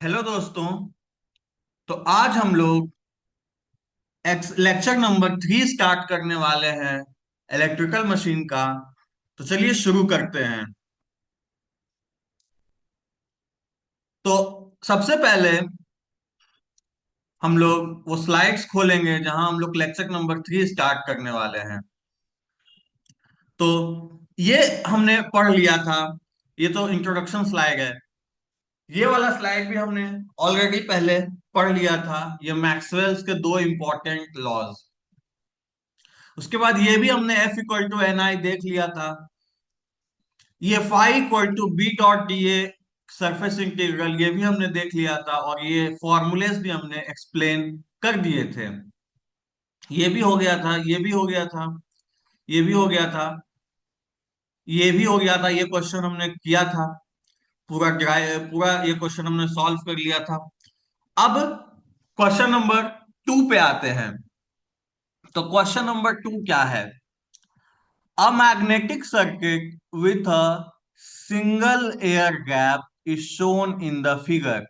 Hello दोस्तों। तो आज हम लोग लेक्चर नंबर 3 स्टार्ट करने वाले हैं इलेक्ट्रिकल मशीन का। तो चलिए शुरू करते हैं। तो सबसे पहले हम लोग वो स्लाइड्स खोलेंगे जहां हम लोग लेक्चर नंबर 3 स्टार्ट करने वाले हैं। तो ये हमने पढ़ लिया था। ये तो इंट्रोडक्शन स्लाइड है। ये वाला स्लाइड भी हमने ऑलरेडी पहले पढ़ लिया था। ये मैक्सवेल्स के दो इंपॉर्टेंट लॉज। उसके बाद ये भी हमने F equal to N I देख लिया था। ये phi equal to B dot D A surface integral ये भी हमने देख लिया था, और ये फॉर्मूलेस भी हमने एक्सप्लेन कर दिए थे। ये भी हो गया था, ये भी हो गया था, ये भी हो गया था, ये भी हो गया था। ये क्वेश्चन हमने किया था। पूरा ये क्वेश्चन हमने सॉल्व कर लिया था। अब क्वेश्चन नंबर 2 पे आते हैं। तो क्वेश्चन नंबर 2 क्या है? A magnetic circuit with a single air gap is shown in the figure.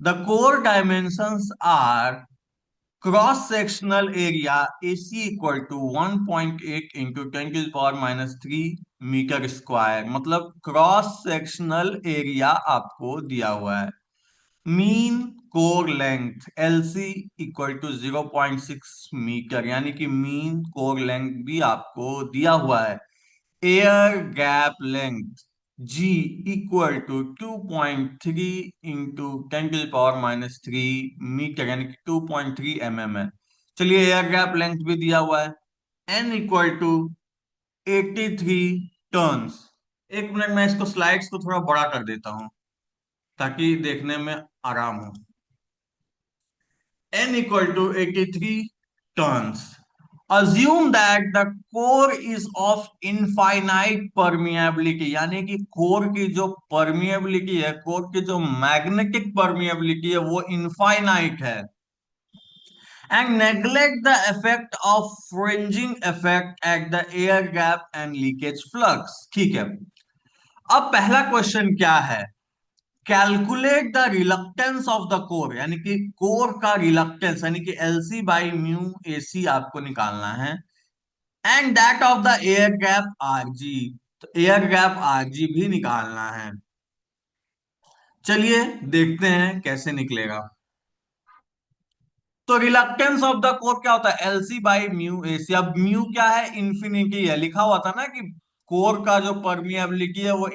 The core dimensions are cross-sectional area AC equal to 1.8 into 10 to the power minus 3 metre square. मतलब cross sectional area आपको दिया हुआ है। Mean core length LC equal to 0.6 metre, यानी कि mean core length भी आपको दिया हुआ है। Air gap length G equal to 2.3 into 10 to the power minus 3 metre, यानी कि 2.3 mm है। चलिए एयर गैप लेंथ भी दिया हुआ है। N equal to 83 turns. एक मिनट, मैं इसको स्लाइड्स को थोड़ा बड़ा कर देता हूं ताकि देखने में आराम हो। n equal to 83 turns. Assume that the core is of infinite permeability, यानी कि कोर की जो परमिएबिलिटी है, कोर की जो मैग्नेटिक परमिएबिलिटी है वो इनफाइनाइट है। And neglect the effect of fringing effect at the air gap and leakage flux। ठीक है। अब पहला क्वेश्चन क्या है? Calculate the reluctance of the core, यानी कि कोर का रिलक्टेंस, यानी कि एलसी बाई म्यू एसी आपको निकालना है। And that of the air gap RG, तो एयर गैप आरजी भी निकालना है। चलिए देखते हैं कैसे निकलेगा। तो रिलक्टेंस ऑफ द कोर क्या होता है? LC by mu AC. अब म्यू क्या है? इंफिनिटी है। लिखा हुआ था ना कि कोर का जो परमिएबिलिटी है वो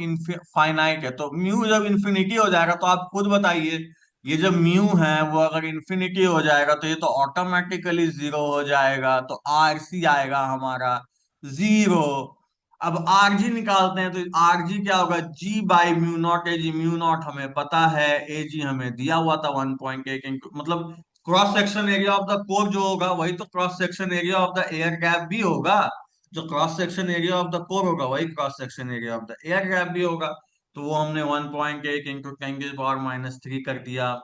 फाइनाइट है। तो म्यू जब इंफिनिटी हो जाएगा तो आप खुद बताइए, ये जब म्यू है वो अगर इंफिनिटी हो जाएगा तो ये तो ऑटोमेटिकली जीरो हो जाएगा। तो आरसी आएगा हमारा जीरो। अब आरजी निकालते हैं तो आरजी क्या होगा? G by mu naught A G. Mu naught हमें पता है, ए जी हमें दिया हुआ था 1.8 इंटू, मतलब cross section area of the core जो होगा वही तो cross section area of the air gap भी होगा। जो cross section area of the core होगा वही cross section area of the air gap भी होगा। तो वो हमने 1.8 इंटू 10 की पावर माइनस 3 कर दिया।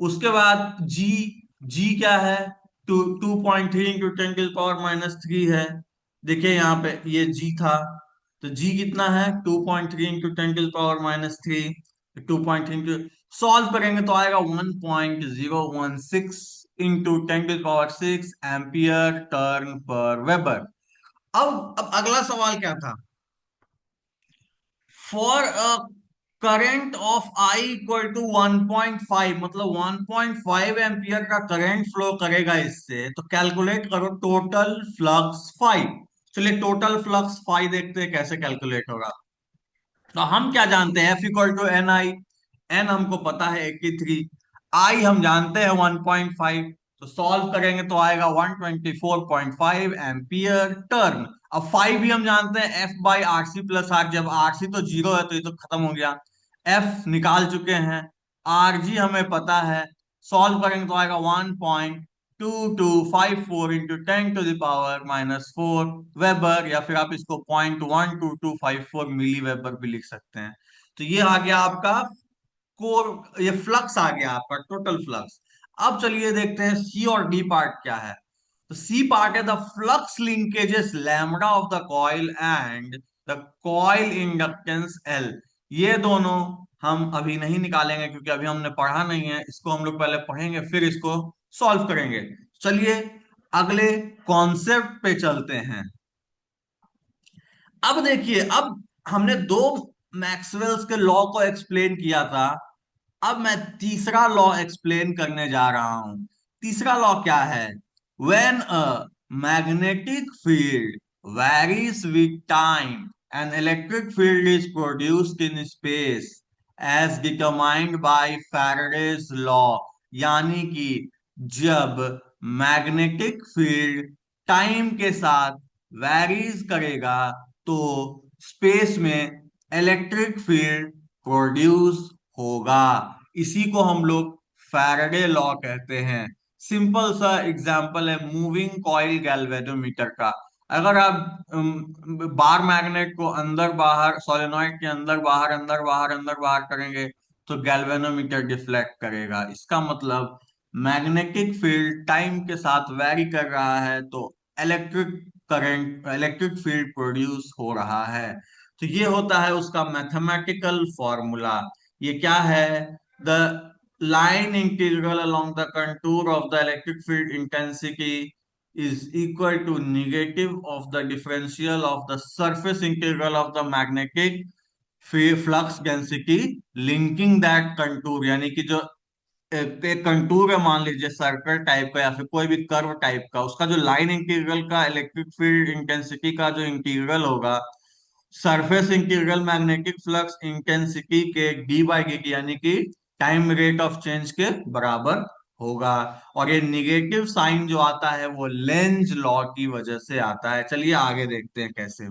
उसके बाद जी, जी क्या है? 2.3 इंटू 10 की पावर माइनस 3 है। देखिए यहाँ पे ये जी था। तो जी कितना है? 2.3 इंटू 10 की पावर माइनस 3। 2.3 इंटू सॉल्व करेंगे तो आएगा 1.016 इंटू 10 की power 6 ampere turn per weber. अब अगला सवाल क्या था? For a current of I equal to 1.5, मतलब 1.5 एम्पियर का करंट फ्लो करेगा इससे, तो कैलकुलेट करो टोटल फ्लक्स फाई। चलिए टोटल फ्लक्स फाई देखते हैं कैसे कैलकुलेट होगा। तो हम क्या जानते हैं? F equal to N I. N हमको पता है 83, आई हम जानते हैं 1.5। तो सॉल्व करेंगे तो आएगा 124.5 एम्पियर टर्न। अब फाइव भी हम जानते हैं F by R C plus R. जब आरसी तो जीरो है तो ये तो खत्म हो गया। F निकाल चुके हैं। आर जी हमें पता है। सॉल्व करेंगे तो आएगा 1.2254 into 10 to the power-4 weber, या फिर आप इसको 0.12254 मिली वेबर भी लिख सकते हैं। तो ये आ गया आपका कोर, ये फ्लक्स आ गया आपका टोटल फ्लक्स। अब चलिए देखते हैं सी और डी पार्ट क्या है। तो सी पार्ट है the flux linkages lambda of the coil and the coil inductance L. ये दोनों हम अभी नहीं निकालेंगे क्योंकि अभी हमने पढ़ा नहीं है इसको, हम लोग पहले पढ़ेंगे फिर इसको सॉल्व करेंगे। चलिए अगले कॉन्सेप्ट पे चलते हैं। अब देखिए, अब हमने दो मैक्सवेल्स के लॉ को एक्सप्लेन किया था, अब मैं तीसरा लॉ एक्सप्लेन करने जा रहा हूं। तीसरा लॉ क्या है? When a magnetic field varies with time an electric field is produced in space as determined by Faraday's law. यानी कि जब मैग्नेटिक फील्ड टाइम के साथ वैरीज करेगा तो स्पेस में इलेक्ट्रिक फील्ड प्रोड्यूस होगा। इसी को हम लोग फैराडे लॉ कहते हैं। सिंपल सा एग्जांपल है मूविंग कॉइल गैल्वेनोमीटर का। अगर आप बार मैग्नेट को अंदर बाहर, सोलेनॉइड के अंदर बाहर अंदर बाहर करेंगे तो गैल्वेनोमीटर डिफ्लेक्ट करेगा। इसका मतलब मैग्नेटिक फील्ड टाइम के साथ वैरी कर रहा है तो electric current, electric field produce हो रहा है। तो ये होता है उसका मैथमेटिकल फॉर्मूला। ये क्या है? The line integral along the contour of the electric field intensity is equal to negative of the differential of the surface integral of the magnetic flux density linking that contour। यानी कि जो एक contour है, मान लीजिए circle type का या फिर कोई भी कर्व टाइप का, उसका जो लाइन इंटीग्रल का इलेक्ट्रिक फील्ड इंटेंसिटी का जो इंटीग्रल होगा surface integral magnetic flux intensity के डी बाई डी टी यानी कि टाइम रेट ऑफ चेंज के बराबर होगा। और ये निगेटिव साइन जो आता है वो लेंज लॉ की वजह से आता है। चलिए आगे देखते हैं कैसे।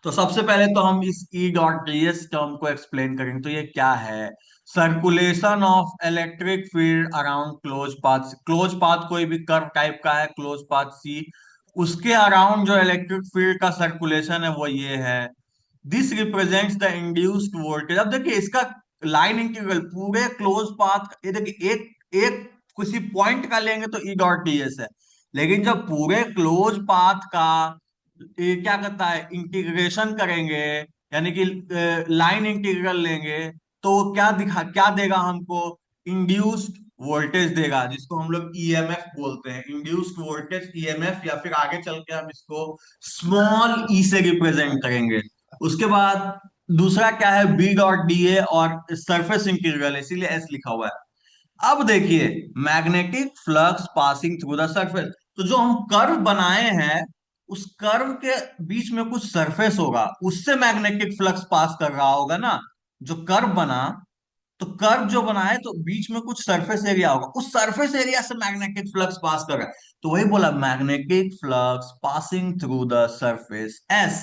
तो सबसे पहले तो हम इस E dot D S term को एक्सप्लेन करेंगे। तो ये क्या है? Circulation of electric field around close path. Close path कोई भी कर्व टाइप का है, क्लोज पाथ सी, उसके अराउंड जो इलेक्ट्रिक फील्ड का सर्कुलेशन है वो ये है। This represents the induced voltage. अब देखिए इसका लाइन इंटीग्रल पूरे क्लोज पाथ, ये देखिए एक एक किसी पॉइंट का लेंगे तो ई डॉट डी एस है, लेकिन जब पूरे क्लोज पाथ का ये क्या करता है, इंटीग्रेशन करेंगे यानी कि लाइन इंटीग्रल लेंगे तो वो क्या देगा हमको? इंड्यूस्ड वोल्टेज देगा, जिसको हम लोग ईएमएफ बोलते हैं। इंड्यूस्ड वोल्टेज ईएमएफ, या फिर आगे चल के हम इसको स्मॉल ई से रिप्रेजेंट करेंगे। उसके बाद दूसरा क्या है? बी डॉट डी ए और सरफेस इंटीग्रल, इसीलिए एस लिखा हुआ है। अब देखिए magnetic flux passing through the surface, तो जो हम कर्व बनाए हैं उस कर्व के बीच में कुछ सरफेस होगा, उससे मैग्नेटिक फ्लक्स पास कर रहा होगा ना। जो कर्व बना, तो कर्व जो बना है तो बीच में कुछ सरफेस एरिया होगा, उस सरफेस एरिया से मैग्नेटिक फ्लक्स पास कर रहा है। तो वही बोला magnetic flux passing through the surface S.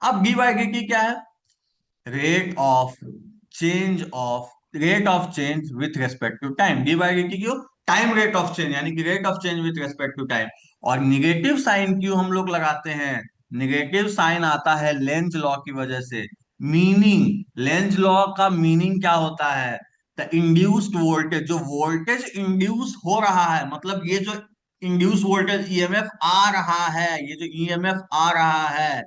अब डी बाई डी टी क्या है? Rate of change of, rate of change with respect to time. D by D T क्यों? टाइम रेट ऑफ चेंज, यानी कि rate of change with respect to time. और negative sign क्यों हम लोग लगाते हैं? निगेटिव साइन आता है लेंज लॉ की वजह से। मीनिंग, लेंज लॉ का मीनिंग क्या होता है? द इंड्यूस्ड वोल्टेज, जो वोल्टेज इंड्यूस हो रहा है, मतलब ये जो इंड्यूस वोल्टेज ईएमएफ आ रहा है, ये जो ईएमएफ आ रहा है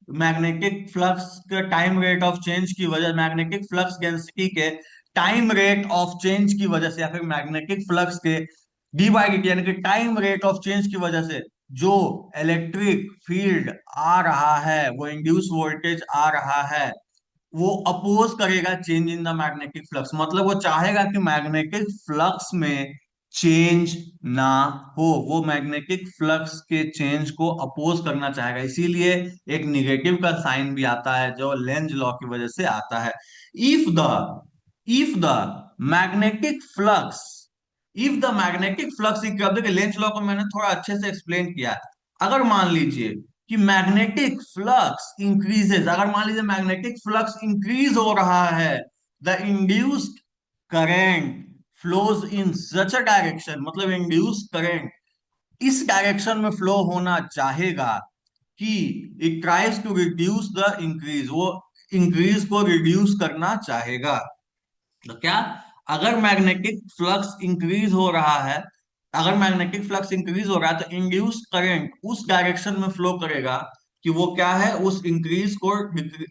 मैग्नेटिक फ्लक्स के टाइम रेट ऑफ चेंज की वजह, मैग्नेटिक फ्लक्स डेंसिटी के टाइम रेट ऑफ चेंज की वजह से, या फिर मैग्नेटिक फ्लक्स के डी बाई डी टी यानी कि टाइम रेट ऑफ चेंज की वजह से जो इलेक्ट्रिक फील्ड आ रहा है, वो इंड्यूस वोल्टेज आ रहा है, वो अपोज करेगा change in the magnetic flux. मतलब वो चाहेगा कि मैग्नेटिक फ्लक्स में चेंज ना हो, वो मैग्नेटिक फ्लक्स के चेंज को अपोज करना चाहेगा। इसीलिए एक निगेटिव का साइन भी आता है जो लेंज लॉ की वजह से आता है। If the if the magnetic flux, if the magnetic flux, देखिए लेंज लॉ को मैंने थोड़ा अच्छे से एक्सप्लेन किया है। अगर मान लीजिए कि मैग्नेटिक फ्लक्स इंक्रीजेज, अगर मान लीजिए मैग्नेटिक फ्लक्स इंक्रीज हो रहा है, the induced current flows in such a direction, मतलब इंड्यूस्ड करंट इस डायरेक्शन में फ्लो होना चाहेगा कि it tries to reduce the increase, वो इंक्रीज को रिड्यूस करना चाहेगा। तो क्या, अगर मैग्नेटिक फ्लक्स इंक्रीज हो रहा है, अगर मैग्नेटिक फ्लक्स इंक्रीज हो रहा है तो इंड्यूस करंट उस डायरेक्शन में फ्लो करेगा कि वो क्या है, उस इंक्रीज को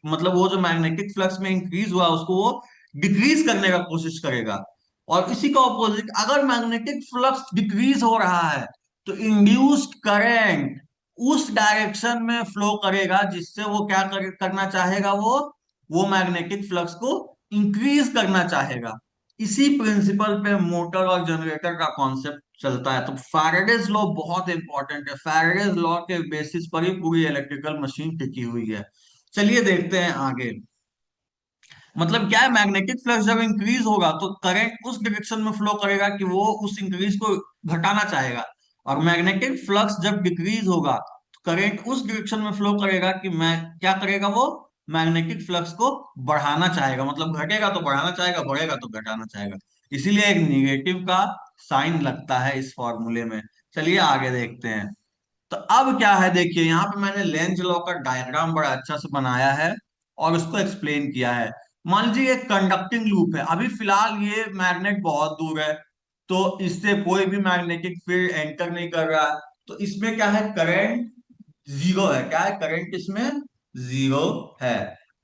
मतलब वो जो मैग्नेटिक फ्लक्स में इंक्रीज हुआ उसको वो डिक्रीज करने का कोशिश करेगा। और इसी का ऑपोजिट, अगर मैग्नेटिक फ्लक्स डिक्रीज हो रहा है तो इंड्यूस्ड करंट उस डायरेक्शन में फ्लो करेगा जिससे वो क्या करना चाहेगा, वो मैग्नेटिक फ्लक्स को इंक्रीज करना चाहेगा। इसी प्रिंसिपल पे मोटर और जनरेटर का कॉन्सेप्ट चलता है। तो फैराडेज लॉ बहुत इंपॉर्टेंट है, फैराडेज लॉ के बेसिस पर ही पूरी इलेक्ट्रिकल मशीन टिकी हुई है। चलिए देखते हैं आगे। मतलब क्या है, मैग्नेटिक फ्लक्स जब इंक्रीज होगा तो करंट उस डायरेक्शन में फ्लो करेगा कि वो उस इंक्रीज को घटाना चाहेगा, और मैग्नेटिक फ्लक्स जब डिक्रीज होगा तो करंट उस डायरेक्शन में फ्लो करेगा कि मैं क्या करेगा, वो मैग्नेटिक फ्लक्स को बढ़ाना चाहेगा। मतलब घटेगा तो बढ़ाना चाहेगा, बढ़ेगा तो घटाना चाहेगा। इसीलिए एक निगेटिव का साइन लगता है इस फॉर्मूले में। चलिए आगे देखते हैं। तो अब क्या है, देखिए यहाँ पे मैंने लेंज लॉ का डायग्राम बड़ा अच्छा से बनाया है और उसको एक्सप्लेन किया है। मान लीजिए एक कंडक्टिंग लूप है, अभी फिलहाल ये मैग्नेट बहुत दूर है, तो इससे कोई भी मैग्नेटिक फील्ड एंटर नहीं कर रहा है। तो इसमें क्या है, करंट जीरो है। क्या है, करंट इसमें जीरो है।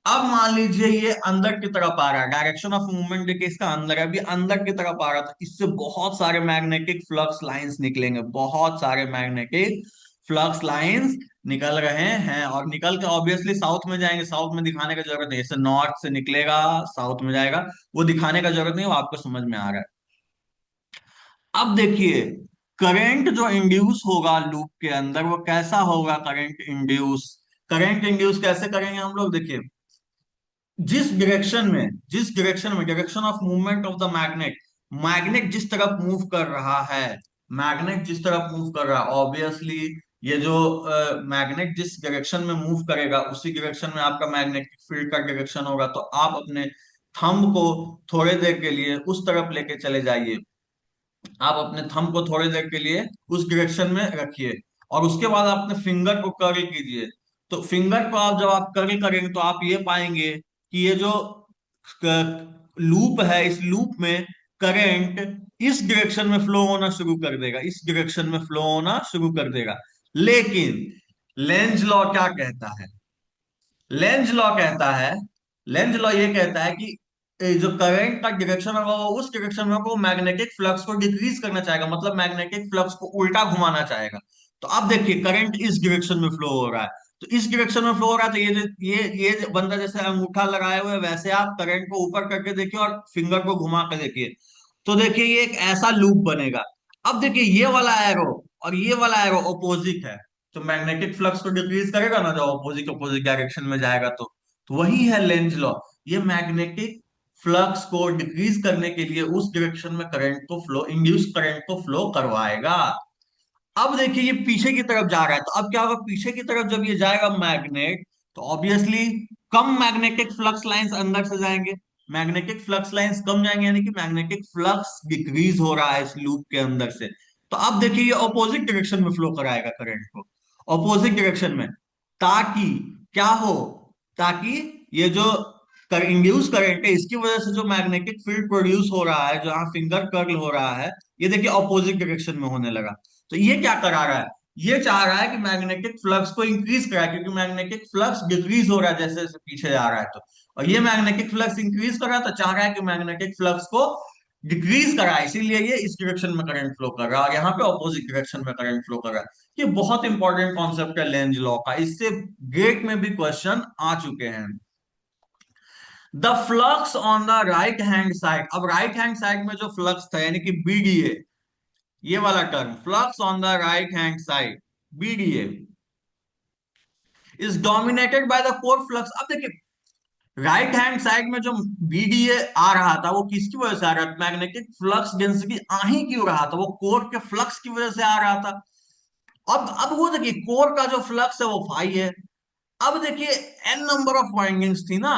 अब मान लीजिए ये अंदर की तरफ आ रहा है, डायरेक्शन ऑफ मूवमेंट देखिए इसका अंदर है, अभी अंदर की तरफ आ रहा था, इससे बहुत सारे मैग्नेटिक फ्लक्स लाइंस निकलेंगे, बहुत सारे मैग्नेटिक फ्लक्स लाइंस निकल रहे हैं। और निकल के ऑब्वियसली साउथ में जाएंगे, साउथ में दिखाने का जरूरत नहीं, जैसे नॉर्थ से निकलेगा साउथ में जाएगा, वो दिखाने का जरूरत नहीं, वो आपको समझ में आ रहा है। अब देखिए, करंट जो इंड्यूस होगा लूप के अंदर वो कैसा होगा, करंट इंड्यूस कैसे करेंगे हम लोग, देखिए जिस डायरेक्शन में direction of movement of the magnet, magnet जिस तरफ मूव कर रहा है, मैग्नेट जिस तरफ मूव कर रहा है, ऑब्वियसली ये जो मैग्नेट जिस डायरेक्शन में मूव करेगा उसी डायरेक्शन में आपका मैग्नेटिक फील्ड का डायरेक्शन होगा। तो आप अपने थंब को थोड़ी देर के लिए उस तरफ लेके चले जाइए, आप अपने थंब को थोड़ी देर के लिए उस डायरेक्शन में रखिए, और उसके बाद आप अपने फिंगर को कर्ल कीजिए। तो फिंगर को आप जब आप कर्ल करेंगे तो आप ये पाएंगे कि ये जो लूप है, इस लूप में करंट इस डायरेक्शन में फ्लो होना शुरू कर देगा, इस डायरेक्शन में फ्लो होना शुरू कर देगा। लेकिन लेंज लॉ क्या कहता है, लेंज लॉ कहता है, लेंज लॉ ये कहता है कि जो करंट का डायरेक्शन होगा वो उस डायरेक्शन में होगा, वो मैग्नेटिक फ्लक्स को डिक्रीज करना चाहेगा, मतलब मैग्नेटिक फ्लक्स को उल्टा घुमाना चाहेगा। तो अब देखिए करंट इस डायरेक्शन में फ्लो हो रहा है, तो इस डायरेक्शन में फ्लो हो रहा है, तो ये बंदा जैसे अंगूठा लगाए हुए है, वैसे आप करंट को ऊपर करके देखिए और फिंगर को घुमा कर देखिए, तो देखिए ये एक ऐसा लूप बनेगा। अब देखिए ये वाला एरो और ये वाला एरो ऑपोजिट है, तो मैग्नेटिक फ्लक्स को डिक्रीज करेगा ना, जो ऑपोजिट ऑपोजिट डायरेक्शन में जाएगा। तो वही है लेंज लॉ, ये मैग्नेटिक फ्लक्स को डिक्रीज करने के लिए उस डायरेक्शन में करंट को फ्लो, इंड्यूस करंट को फ्लो करवाएगा। अब देखिए ये पीछे की तरफ जा रहा है, तो अब क्या होगा, पीछे की तरफ जब ये जाएगा मैग्नेट, तो ऑब्वियसली कम मैग्नेटिक फ्लक्स लाइंस अंदर से जाएंगे, मैग्नेटिक फ्लक्स लाइंस कम जाएंगे, यानी कि मैग्नेटिक फ्लक्स डिक्रीज हो रहा है इस लूप के अंदर से। तो अब देखिए ये ऑपोजिट डायरेक्शन में फ्लो कराएगा करंट को, ऑपोजिट डायरेक्शन में, ताकि क्या हो, ताकि ये जो इंड्यूस करंट है इसकी वजह से जो मैग्नेटिक फील्ड प्रोड्यूस हो रहा है, जहां फिंगर कर्ल हो रहा है, ये देखिए ऑपोजिट डायरेक्शन में होने लगा। तो ये क्या करा रहा है, ये चाह रहा है कि मैग्नेटिक फ्लक्स को इंक्रीज कराए, क्योंकि मैग्नेटिक फ्लक्स डिक्रीज हो रहा है जैसे जैसे पीछे जा रहा है। तो और ये मैग्नेटिक फ्लक्स इंक्रीज कर रहा है, तो चाह रहा है कि मैग्नेटिक फ्लक्स को डिक्रीज कराए, इसीलिए ये इस डायरेक्शन में करंट फ्लो कर रहा है और यहाँ पे ऑपोजिट डायरेक्शन में करंट फ्लो कर रहा है। ये बहुत इंपॉर्टेंट कॉन्सेप्ट है लेंज लॉ का, इससे गेट में भी क्वेश्चन आ चुके हैं। The flux on the right hand side, अब राइट हैंड साइड में जो फ्लक्स था यानी कि बीडीए, ये वाला term flux on the right hand side, BDA, is dominated by the core flux. अब देखिए राइट हैंड साइड में जो बीडीए आ रहा था वो किसकी वजह से आ रहा था, मैग्नेटिक फ्लक्स डेंसिटी आ ही क्यों रहा था, वो कोर के फ्लक्स की वजह से आ रहा था। अब वो देखिए कोर का जो फ्लक्स है वो फाई है। अब देखिए एन नंबर ऑफ वाइंडिंग्स थी ना,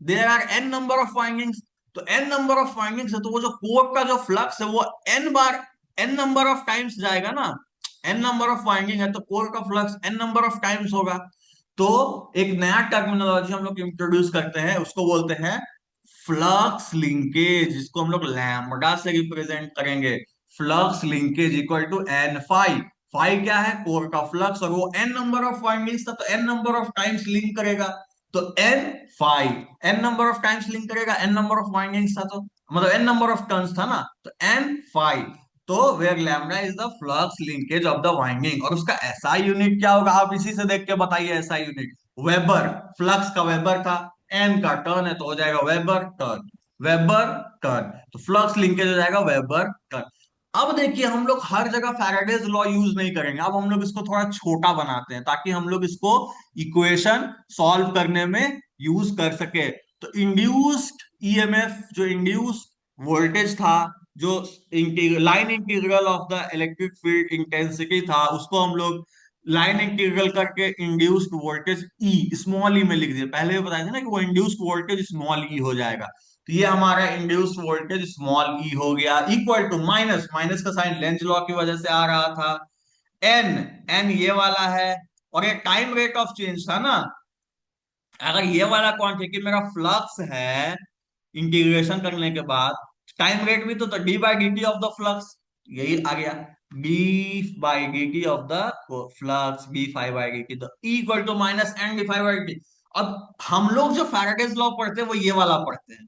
there are N number of windings, तो एन नंबर ऑफ वाइंडिंग्स है, तो वो जो कोर का जो फ्लक्स है वो एन बार, एन नंबर ऑफ टाइम्स जाएगा ना, एन नंबर ऑफ वाइंडिंग है तो कोर का flux N number of times होगा। तो एक नया टर्मिनोलॉजी हम लोग इंट्रोड्यूस करते हैं, उसको बोलते हैं फ्लक्स लिंकेज, जिसको हम लोग लैम्बडा से रिप्रेजेंट करेंगे, flux linkage equal to N phi. Phi क्या है, कोर का फ्लक्स, और वो एन नंबर ऑफ वाइंडिंग्स था तो N number of times link करेगा, तो N phi, N number of times link करेगा, एन नंबर ऑफ वाइंडिंग्स था तो मतलब एन नंबर ऑफ टर्न्स था ना, तो एन फाई, तो where lambda is the flux linkage of the winding. और उसका एसआई यूनिट क्या होगा, आप इसी से देख के बताइए एसआई यूनिट, वेबर, फ्लक्स का वेबर था, एन का टर्न है तो हो जाएगा वेबर टर्न, वेबर टर्न, तो फ्लक्स लिंकेज हो जाएगा वेबर टर्न। अब देखिए हम लोग हर जगह फैराडेज लॉ यूज नहीं करेंगे, अब हम लोग इसको थोड़ा छोटा बनाते हैं ताकि हम लोग इसको इक्वेशन सॉल्व करने में यूज कर सके। तो इंड्यूस्ड ईएमएफ, जो इंड्यूस्ड वोल्टेज था, जो line integral of the electric field intensity था, उसको हम लोग लाइन इंटीग्रल करके इंड्यूस्ड वोल्टेज ई, स्मॉल ई में लिख दिया। पहले भी बताया था ना कि वो इंड्यूस्ड वोल्टेज स्मॉल ई हो जाएगा, तो ये हमारा इंड्यूस्ड वोल्टेज स्मॉल ई हो गया, इक्वल टू माइनस, माइनस का साइन लेंज लॉ की वजह से आ रहा था, एन, एन ये वाला है, और ये टाइम रेट ऑफ चेंज था ना, अगर ये वाला क्वांटिटी मेरा फ्लक्स है इंटीग्रेशन करने के बाद, टाइम रेट भी तो D by D T of the flux, यही आ गया, D by D T of the flux, D five by D T, तो equal to minus N D five by D T. अब हम लोग जो फैराडेज लॉ पढ़ते हैं वो ये वाला पढ़ते हैं,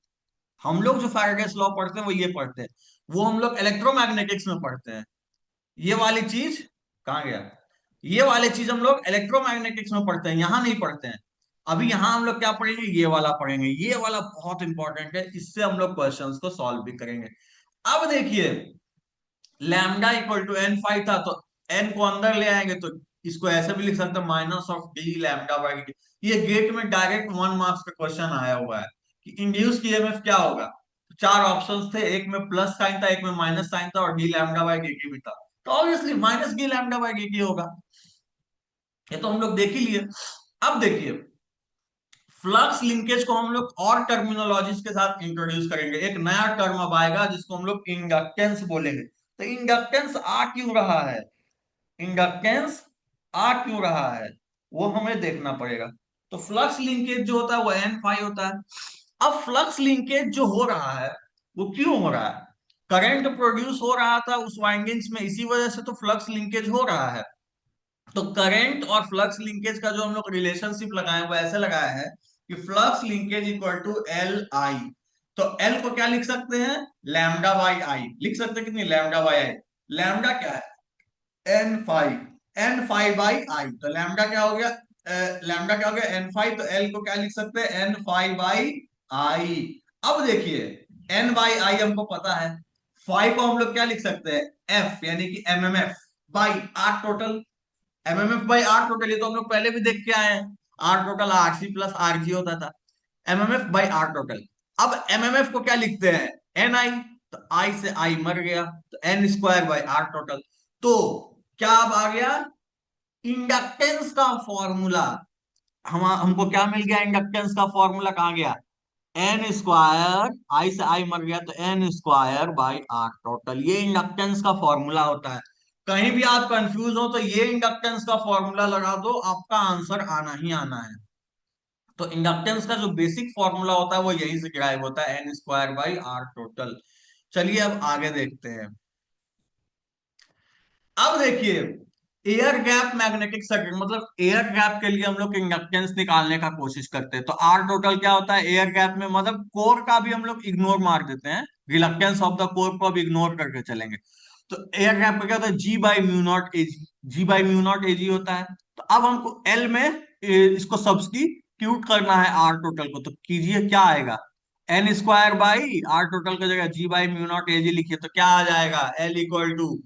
हम लोग जो फैराडेज लॉ पढ़ते हैं वो ये पढ़ते हैं, वो हम लोग इलेक्ट्रोमैग्नेटिक्स में पढ़ते हैं। ये वाली चीज कहाँ गया, ये वाली चीज हम लोग इलेक्ट्रोमैग्नेटिक्स में पढ़ते हैं, यहां नहीं पढ़ते हैं। अभी यहां हम लोग क्या पढ़ेंगे, ये वाला पढ़ेंगे, ये वाला बहुत इंपॉर्टेंट है, इससे हम लोग क्वेश्चंस को सॉल्व भी करेंगे। अब देखिए lambda equal to N phi था, तो एन को अंदर ले आएंगे तो इसको ऐसे भी लिख सकते हैं, minus of D lambda by D. ये गेट में डायरेक्ट 1 मार्क्स का क्वेश्चन आया हुआ है कि इंड्यूस ईएमएफ क्या होगा, तो चार ऑप्शंस थे, एक में प्लस साइन था, एक में माइनस साइन था, और D lambda by D T भी था, तो obviously minus D lambda by D T होगा, ये तो हम लोग देख ही लिए। अब देखिए फ्लक्स लिंकेज को हम लोग और टर्मिनोलॉजीज के साथ इंट्रोड्यूस करेंगे, एक नया टर्म अब आएगा जिसको हम लोग इंडक्टेंस बोलेंगे। तो इंडक्टेंस आ क्यों रहा है, इंडक्टेंस आ क्यों रहा है, वो हमें देखना पड़ेगा। तो फ्लक्स लिंकेज जो होता है वो एन फाई होता है। अब फ्लक्स लिंकेज जो हो रहा है वो क्यों हो रहा है, करंट प्रोड्यूस हो रहा था उस वाइंडिंग्स में, इसी वजह से तो फ्लक्स लिंकेज हो रहा है। तो करंट और फ्लक्स लिंकेज का जो हम लोग रिलेशनशिप लगाए वो ऐसे लगाया है कि flux linkage equal to L I. तो एल को क्या लिख सकते हैं, लैम्डा बाई आई लिख सकते हैं, कितनी, लैम्डा बाई आई। लैम्डा क्या है, N phi, N phi by I, तो लैम्डा क्या हो गया, लैम्डा क्या हो गया एन फाइव, तो एल को क्या लिख सकते हैं, एन फाइव बाई आई। अब देखिए एन बाई आई हमको पता है, फाइव को हम लोग क्या लिख सकते हैं, एफ यानी कि MMF by R total, MMF by R total, ये तो हम लोग पहले भी देख के आए हैं, R total R C plus R G होता था, एमएमएफ बाई आर टोटल। अब एमएमएफ को क्या लिखते हैं, एन आई, तो आई से आई मर गया, तो N square by R total. तो क्या अब आ गया इंडक्टेंस का फॉर्मूला, हम हमको क्या मिल गया, इंडक्टेंस का फॉर्मूला कहाँ गया, एन स्क्वायर, आई से आई मर गया तो N square by R total, ये इंडक्टेंस का फॉर्मूला होता है। कहीं भी आप कंफ्यूज हो तो ये इंडक्टेंस का फॉर्मूला लगा दो, आपका आंसर आना ही आना है। तो इंडक्टेंस का जो बेसिक फॉर्मूला होता है वो यही से डिराइव होता है, N square by R total. चलिए अब आगे देखते हैं। अब देखिए एयर गैप मैग्नेटिक सर्किट, मतलब एयर गैप के लिए हम लोग इंडक्टेंस निकालने का कोशिश करते हैं, तो आर टोटल क्या होता है एयर गैप में, मतलब कोर का भी हम लोग इग्नोर मार देते हैं, रिलक्टेंस ऑफ द कोर को भी इग्नोर करके चलेंगे। तो एयर गैप का क्या होता है, G by mu naught AG, G by mu naught AG होता है। तो अब हमको एल में इसको सब्स्टिट्यूट करना है आर टोटल को, तो कीजिए क्या आएगा, N square by R total की जगह G by mu naught AG लिखिए, तो क्या आ जाएगा, L equal to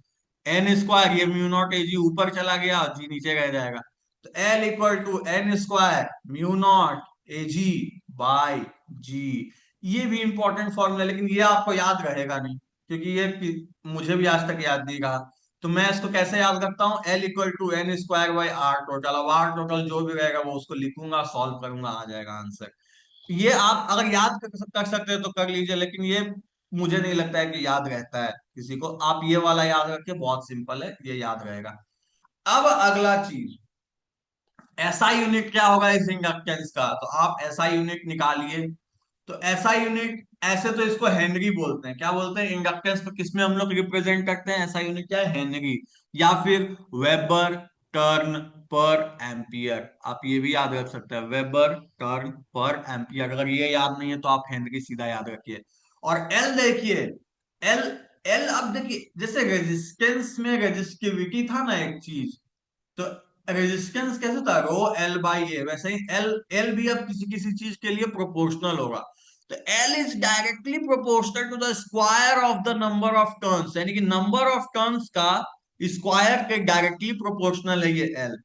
N square, ये म्यू नॉट ए जी ऊपर चला गया और जी नीचे रह जाएगा, तो L equal to N square mu naught A G by G. ये भी इंपॉर्टेंट फॉर्मूला, लेकिन ये आपको याद रहेगा नहीं, क्योंकि ये मुझे भी आज तक याद नहीं रहा। तो मैं इसको कैसे याद करता हूँ, L equal to N square by R total, अब आर टोटल जो भी रहेगा वो उसको लिखूंगा, सॉल्व करूंगा, आ जाएगा आंसर। ये आप अगर याद कर सकते हो तो कर लीजिए, लेकिन ये मुझे नहीं लगता है कि याद रहता है किसी को, आप ये वाला याद रखिए, बहुत सिंपल है, ये याद रहेगा। अब अगला चीज, एसआई यूनिट क्या होगा इस इंडक्टेंस का, तो आप एसआई यूनिट निकालिए। तो ऐसा यूनिट, ऐसे तो इसको हेनरी बोलते हैं। क्या बोलते हैं? इंडक्टेंस को किस में हम लोग रिप्रेजेंट करते हैं? ऐसा यूनिट क्या है? हेनरी। या फिर वेबर टर्न पर एम्पियर। आप ये भी याद रख सकते हैं, वेबर टर्न पर एम्पियर। अगर ये याद नहीं है तो आप हेनरी सीधा याद रखिए। और एल देखिए, एल, एल अब देखिए, जैसे रेजिस्टेंस में रेजिस्टिविटी था ना एक चीज, तो रेजिस्टेंस कैसे था? रो एल बाई ए। वैसे ही एल, एल भी अब किसी किसी चीज के लिए प्रोपोर्शनल होगा। तो L is directly proportional to the square of the number of turns, यानी कि नंबर ऑफ टर्न्स का स्क्वायर के डायरेक्टली प्रोपोर्शनल है ये L.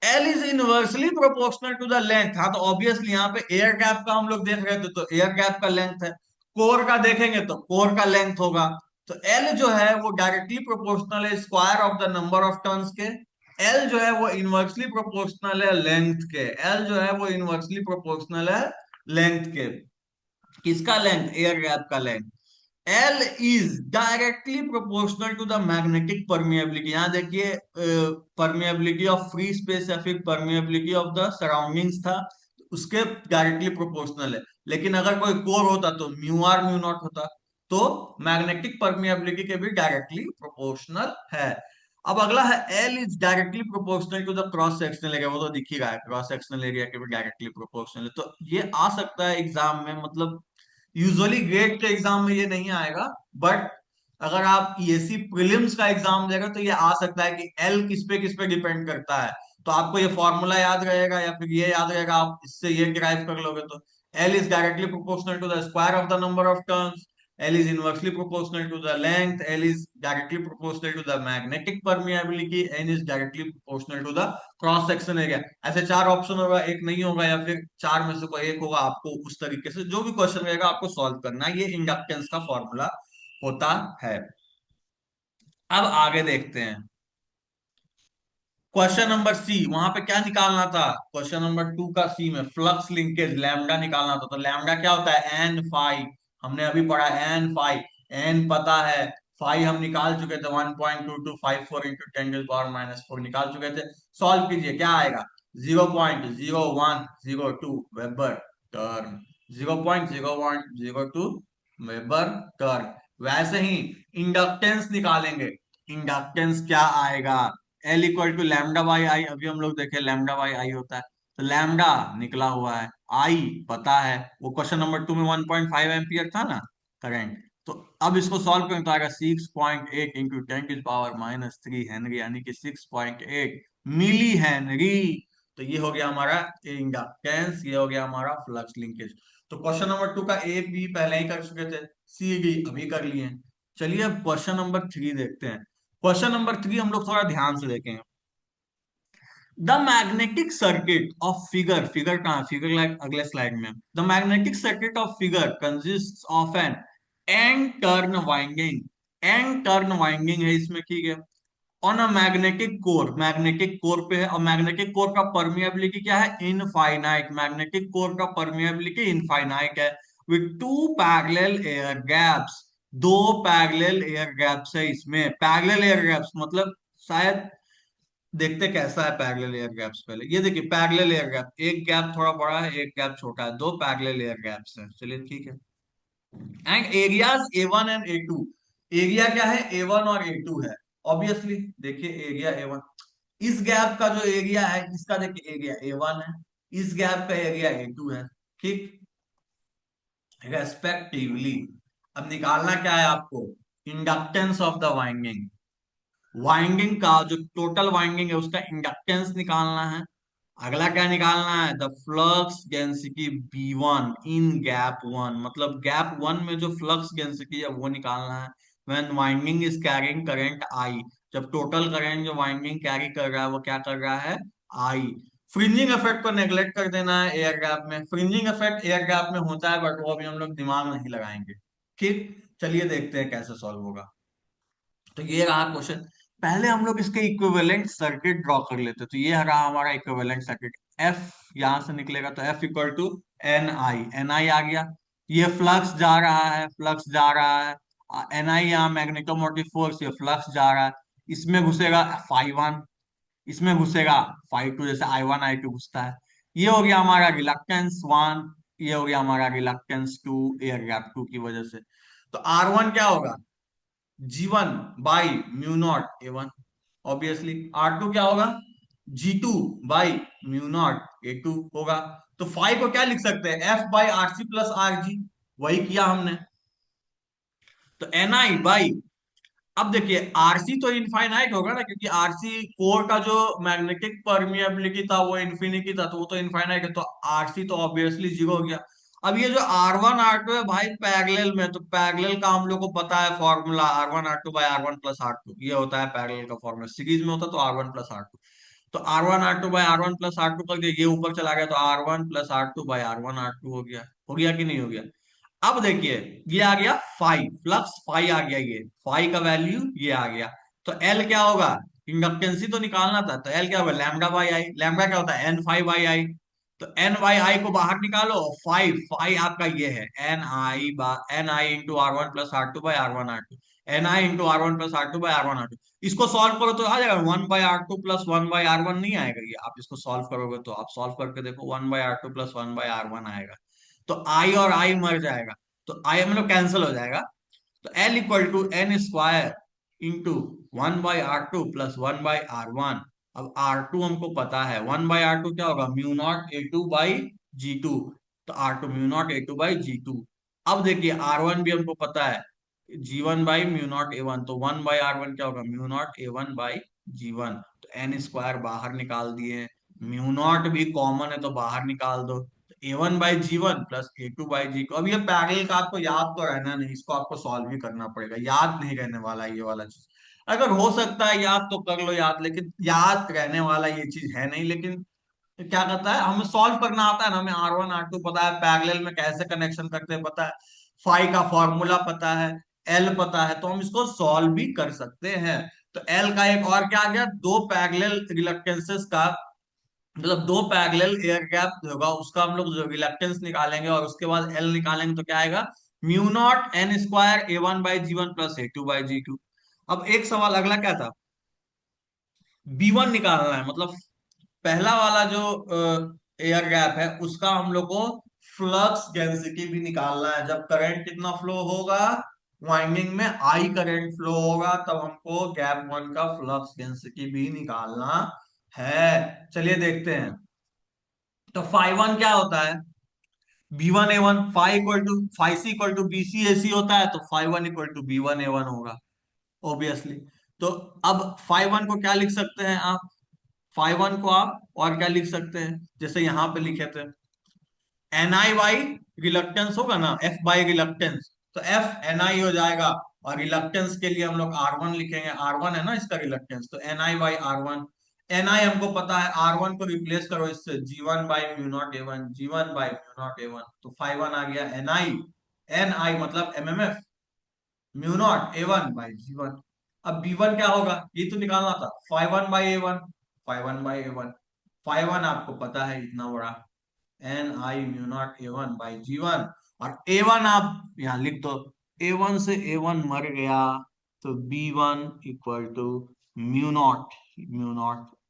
L is inversely proportional to the length. हाँ, तो ऑब्वियसली यहाँ पे एयर गैप का हम लोग देख रहे थे, तो एयर गैप का लेंथ है। कोर का देखेंगे तो कोर का लेंथ होगा। तो एल जो है वो डायरेक्टली प्रोपोर्शनल है square of the number of turns के। एल जो है वो इनवर्सली प्रोपोर्शनल है लेंथ के। एल जो है वो इनवर्सली प्रोपोर्शनल है लेंथ के। किसका लेंथ? एयर गैप का length. L is directly proportional to the magnetic permeability। यहाँ देखिए, permeability ऑफ फ्री स्पेस या फिर permeability ऑफ द सराउंडिंग्स था, उसके डायरेक्टली प्रोपोर्शनल है। लेकिन अगर कोई कोर होता तो म्यू आर म्यू नॉट होता। तो मैग्नेटिक परमिएबिलिटी के भी डायरेक्टली प्रोपोर्शनल है। अब अगला है, L is directly proportional to the cross sectional area. वो तो दिख ही रहा है, क्रॉस सेक्शनल एरिया के भी डायरेक्टली प्रोपोर्शनल है। तो ये आ सकता है एग्जाम में, मतलब यूजुअली ग्रेड के एग्जाम में ये नहीं आएगा, बट अगर आप ईएससी प्रीलिम्स का एग्जाम दे रहे हो तो ये आ सकता है कि एल किस पे डिपेंड करता है। तो आपको ये फॉर्मूला याद रहेगा या फिर ये याद रहेगा, आप इससे ये डिराइव कर लोगे। तो L is directly proportional to the square of the number of turns, L is inversely proportional to the length, L is directly proportional to the magnetic permeability, N is directly proportional to the cross section area. ऐसे चार option होगा, एक नहीं होगा, या फिर चार में से कोई एक होगा। आपको उस तरीके से जो भी क्वेश्चन रहेगा आपको सॉल्व करना है। ये इंडक्टेंस का फॉर्मूला होता है। अब आगे देखते हैं क्वेश्चन नंबर सी। वहां पे क्या निकालना था? क्वेश्चन नंबर 2 का सी में फ्लक्स लिंकेज लैम्डा निकालना था। तो लैम्डा क्या होता है? N phi. हमने अभी पढ़ा एन फाई। एन पता है, फाई हम निकाल चुके थे, 1.2254 इंटू 10⁻⁻⁴ निकाल चुके थे। सॉल्व कीजिए, क्या आएगा? 0.0102 वेबर टर्न। 0.0102 weber turn. वैसे ही इंडक्टेंस निकालेंगे। इंडक्टेंस क्या आएगा? L equal to lambda by I. अभी हम लोग देखे लैम्डा बाई आई होता है। तो लैम्डा निकला हुआ है, आई पता है। वो क्वेश्चन नंबर 2 में 1.5 एम्पियर था ना करंट। तो अब इसको सॉल्व करें तो आएगा 6.8 इंटू 10⁻³ हेनरी, यानी कि 6.8 मिली हेनरी। तो ये हो गया हमारा इंडक्टेंस, ये हो गया हमारा फ्लक्स लिंकेज। तो क्वेश्चन नंबर 2 का ए बी पहले ही कर चुके थे, सी डी अभी कर लिए। चलिए अब क्वेश्चन नंबर 3 देखते हैं। क्वेश्चन नंबर 3 हम लोग थोड़ा ध्यान से देखें। The magnetic circuit of figure, figure कहाँ? फिगर लाइक अगले स्लाइड में। The magnetic circuit of figure consist of N N turn winding. N turn winding है इसमें, ठीक है। On a magnetic core, magnetic core पे है। और मैग्नेटिक कोर का परमिएबिलिटी क्या है? इनफाइनाइट। मैग्नेटिक कोर का परमिएबिलिटी इनफाइनाइट है। With two parallel air gaps. दो पैरेलल एयर गैप्स है इसमें। पैरेलल एयर गैप्स मतलब शायद देखते कैसा है पैरेलल एयर गैप्स। पहले ये देखिए, पैरेलल एयर गैप, एक गैप थोड़ा बड़ा है, एक गैप छोटा है, दो पैरेलल एयर गैप्स हैं। चलिए ठीक है। And areas A one and A two. Area क्या है? ए वन और ए टू है। ऑब्वियसली देखिए एरिया ए वन, इस गैप का जो एरिया है इसका देखिए एरिया ए वन है, इस गैप का एरिया ए टू है, ठीक, रेस्पेक्टिवली। अब निकालना क्या है आपको? Inductance of the winding. Winding का जो टोटल वाइंडिंग है उसका इंडक्टेंस निकालना है। अगला क्या निकालना है? The flux density B1 in gap one, मतलब गैप वन में जो फ्लक्स डेंसिटी है वो निकालना है। When winding is carrying current I, जब टोटल करंट जो वाइंडिंग कैरी कर रहा है वो क्या कर रहा है? I। फ्रिंजिंग इफेक्ट को नेग्लेक्ट कर देना है एयर गैप में। फ्रिंजिंग इफेक्ट एयर गैप में होता है, बट वो अभी हम लोग दिमाग नहीं लगाएंगे, ठीक। चलिए देखते हैं कैसे सॉल्व होगा। तो ये रहा क्वेश्चन। पहले हम लोग इसके इक्विवेलेंट सर्किट ड्रॉ कर लेते। तो ये रहा हमारा इक्विवेलेंट सर्किट। एफ यहां से निकलेगा तो F equal to N I. N I आ गया। ये फ्लक्स जा रहा है, फ्लक्स जा रहा है। एन आई यहाँ मैग्नेटोमोटिव फोर्स, ये फ्लक्स जा रहा है। इसमें घुसेगा फाई वन, इसमें घुसेगा फाई टू, जैसे आई वन आई टू घुसता है। ये हो गया हमारा रिलक्टेंस वन। ये हो गया हमारा reluctance two air gap two की वजह से। तो R1 क्या होगा, G1 by mu not A1 obviously. R2 क्या होगा, G2 by mu not A2 होगा। तो फाइव को क्या लिख सकते हैं, F by RC plus RG, वही किया हमने। तो NI बाई, अब देखिए आरसी तो इनफाइनाइट होगा ना, क्योंकि आरसी कोर का जो मैग्नेटिक परमिएबिलिटी था वो इन्फिनिटी था, तो वो तो इनफाइनाइट है, तो आरसी तो ऑब्वियसली जीरो हो गया। अब ये जो R1 R2 है भाई पैरेलल में, तो पैरेलल का हम लोग को पता है formula, R1 R2 by R1 plus R2, ये होता है पैरेलल का फॉर्मूला। सीरीज में होता तो R1 प्लस R2, तो R1 R2 by R1 plus R2 करके ये ऊपर चला गया, तो R1 plus R2 by R1 R2 हो गया कि नहीं हो गया। अब देखिए ये आ गया फाइव, फ्लक्स फाइव आ गया, ये फाइव का वैल्यू ये आ गया। तो एल क्या होगा, इंडक्टेंसी तो निकालना था, तो एल क्या होगा, लैम्डा बाई आई। लैम्डा क्या होता है, N5/I। तो N/I को बाहर निकालो, फाइव फाइव आपका ये है N I into R1 plus R2 by R1 R2, NI into R1 plus R2 by R1 R2। इसको सॉल्व करो तो आ जाएगा 1/R2 प्लस 1/R1, नहीं आएगा ये, आप इसको सॉल्व करोगे तो, आप सॉल्व करके देखो 1/R2 प्लस 1/R1 आएगा। तो आई और आई मर जाएगा, तो आई मतलब कैंसिल हो जाएगा। तो L equal to N square into 1/R2 plus 1/R1। अब R2 हमको पता है, 1/R2 क्या होगा, म्यू नॉट A2/G2। तो R2 म्यू नॉट A2/G2। अब देखिए R1 भी हमको पता है, G1 by mu not A1, तो 1/R1 क्या होगा, म्यू नॉट A1/G1। तो एन स्क्वायर बाहर निकाल दिए, म्यू नॉट भी कॉमन है तो बाहर निकाल दो। A1/G1 plus A2/G2। अब ये पैरेलल का आपको याद तो रहना नहीं, इसको आपको सॉल्व भी करना पड़ेगा, याद नहीं रहने वाला ये वाला चीज। अगर हो सकता है याद तो कर लो याद, लेकिन याद रहने वाला ये चीज है नहीं। लेकिन क्या कहता है, हमें सॉल्व करना आता है ना, हमें R1 R2 पता है, पैरेलल में कैसे कनेक्शन करते हैं पता है, फाई का फॉर्मूला पता है, एल पता है, तो हम इसको सॉल्व भी कर सकते हैं। तो एल का एक और क्या आ गया, दो पैरेलल रिलक्टेंसेस का, मतलब दो पैरेलल एयर गैप होगा उसका हम लोग जो रिलक्टेंस निकालेंगे और उसके बाद एल निकालेंगे, तो क्या आएगा, mu not an square A1/G1 plus A2/G2। अब एक सवाल अगला क्या था, B1 निकालना है, मतलब पहला वाला जो एयर गैप है उसका हम लोग को फ्लक्स डेंसिटी भी निकालना है। जब करंट कितना फ्लो होगा, वाइंडिंग में आई करंट फ्लो होगा, तब हमको गैप वन का फ्लक्स डेंसिटी भी निकालना है। चलिए देखते हैं। तो फाइव वन क्या होता है, B1 A1, five C equal to BC AC होता है, तो five one equal to B1 A1 होगा ऑब्वियसली। तो अब फाइव वन को क्या लिख सकते हैं आप, फाइव वन को आप और क्या लिख सकते हैं, जैसे यहां पे लिखे थे NI/, रिलक्टेंस होगा ना, F/रिलक्टेंस, तो F NI हो जाएगा। और रिलक्टेंस के लिए हम लोग R1 लिखेंगे, R1 है ना इसका रिलक्टेंस, तो NI/R1। NI हमको पता है, R1 को रिप्लेस करो इससे, G1/म्यू नॉट A1, G1/म्यू नॉट A1, तो फाइव वन आ गया NI। NI मतलब MMF, म्यू नॉट A1/G1। अब B1 क्या होगा, ये तो निकालना था, five one by A1, five one by A1। Five one आपको पता है इतना बड़ा, NI म्यू नॉट A1/G1। और A1 आप यहां लिख दो, A1 से A1 मर गया, तो B1 equal to mu naught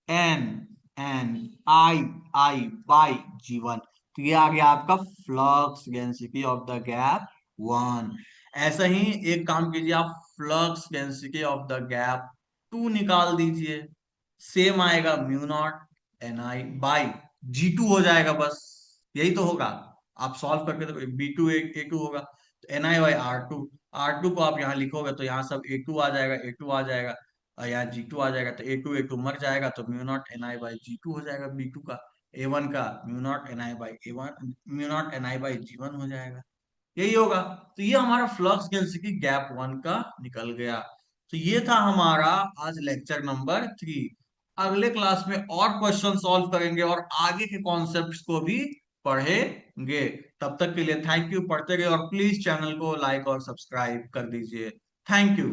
N I by G1। तो ये आ गया आपका flux density of the gap one. ऐसा ही एक काम कीजिए, आप flux density of the gap two निकाल दीजिए, सेम आएगा म्यू नॉट NI/G2 हो जाएगा बस, यही तो होगा। आप सॉल्व करके देखो, B2 A2 होगा, तो NI/R2। R2 को आप यहाँ लिखोगे तो यहाँ सब A2 आ जाएगा, A2 आ जाएगा, और यहाँ G2 आ जाएगा, तो A2 मर जाएगा, तो म्यू नॉट NI/G2 हो जाएगा B2 का। A1 का म्यू नॉट NI/G1 हो जाएगा, यही होगा। तो ये हमारा फ्लक्स डेंसिटी गैप वन का निकल गया। तो ये था हमारा आज लेक्चर नंबर 3। अगले क्लास में और क्वेश्चन सॉल्व करेंगे और आगे के कॉन्सेप्ट्स को भी पढ़ेंगे। तब तक के लिए थैंक यू, पढ़ते रहिए और प्लीज चैनल को लाइक और सब्सक्राइब कर दीजिए। Thank you.